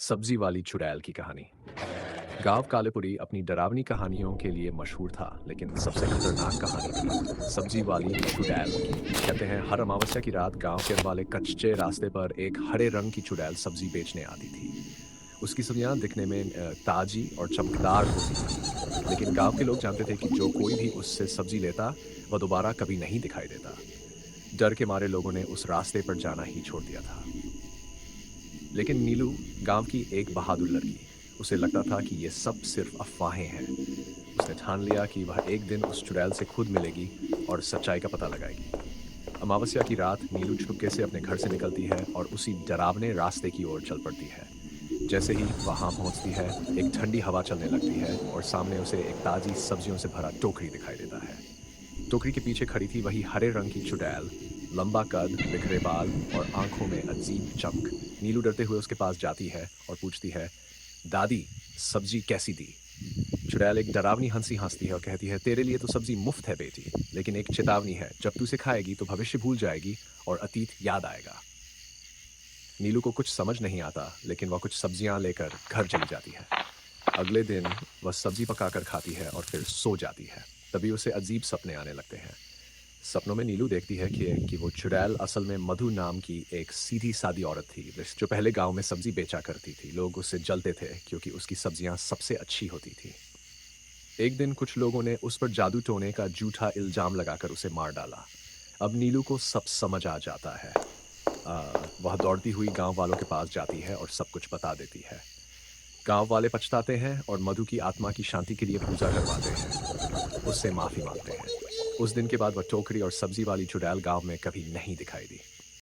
सब्जी वाली चुड़ैल की कहानी। गांव कालेपुरी अपनी डरावनी कहानियों के लिए मशहूर था, लेकिन सबसे खतरनाक कहानी थी सब्जी वाली चुड़ैल की। कहते हैं हर अमावस्या की रात गांव के वाले कच्चे रास्ते पर एक हरे रंग की चुड़ैल सब्जी बेचने आती थी। उसकी सब्जियां दिखने में ताजी और चमकदार होती थी, लेकिन गांव के लोग जानते थे कि जो कोई भी उससे सब्जी लेता वह दोबारा कभी नहीं दिखाई देता। डर के मारे लोगों ने उस रास्ते पर जाना ही छोड़ दिया था। लेकिन नीलू गांव की एक बहादुर लड़की, उसे लगता था कि ये सब सिर्फ अफवाहें हैं। उसने ठान लिया कि वह एक दिन उस चुड़ैल से खुद मिलेगी और सच्चाई का पता लगाएगी। अमावस्या की रात नीलू चुपके से अपने घर से निकलती है और उसी डरावने रास्ते की ओर चल पड़ती है। जैसे ही वहां पहुंचती है, एक ठंडी हवा चलने लगती है और सामने उसे एक ताजी सब्जियों से भरा टोकरी दिखाई देता है। टोकरी के पीछे खड़ी थी वही हरे रंग की चुड़ैल, लंबा कद, बिखरे बाल और आंखों में अजीब चमक। नीलू डरते हुए उसके पास जाती है और पूछती है, दादी, सब्जी कैसी दी? चुड़ैल एक डरावनी हंसी हंसती है और कहती है, तेरे लिए तो सब्जी मुफ्त है बेटी, लेकिन एक चेतावनी है, जब तू इसे खाएगी तो भविष्य भूल जाएगी और अतीत याद आएगा। नीलू को कुछ समझ नहीं आता, लेकिन वह कुछ सब्जियां लेकर घर चली जाती है। अगले दिन वह सब्जी पकाकर खाती है और फिर सो जाती है। तभी उसे अजीब सपने आने लगते हैं। सपनों में नीलू देखती है कि वो चुड़ैल असल में मधु नाम की एक सीधी सादी औरत थी, जो पहले गांव में सब्जी बेचा करती थी। लोग उससे जलते थे क्योंकि उसकी सब्जियां सबसे अच्छी होती थी। एक दिन कुछ लोगों ने उस पर जादू टोने का झूठा इल्जाम लगाकर उसे मार डाला। अब नीलू को सब समझ आ जाता है। वह दौड़ती हुई गांव वालों के पास जाती है और सब कुछ बता देती है। गांव वाले पछताते हैं और मधु की आत्मा की शांति के लिए पूजा करवाते हैं, उससे माफी मांगते हैं। उस दिन के बाद वह टोकरी और सब्जी वाली चुड़ैल गांव में कभी नहीं दिखाई दी।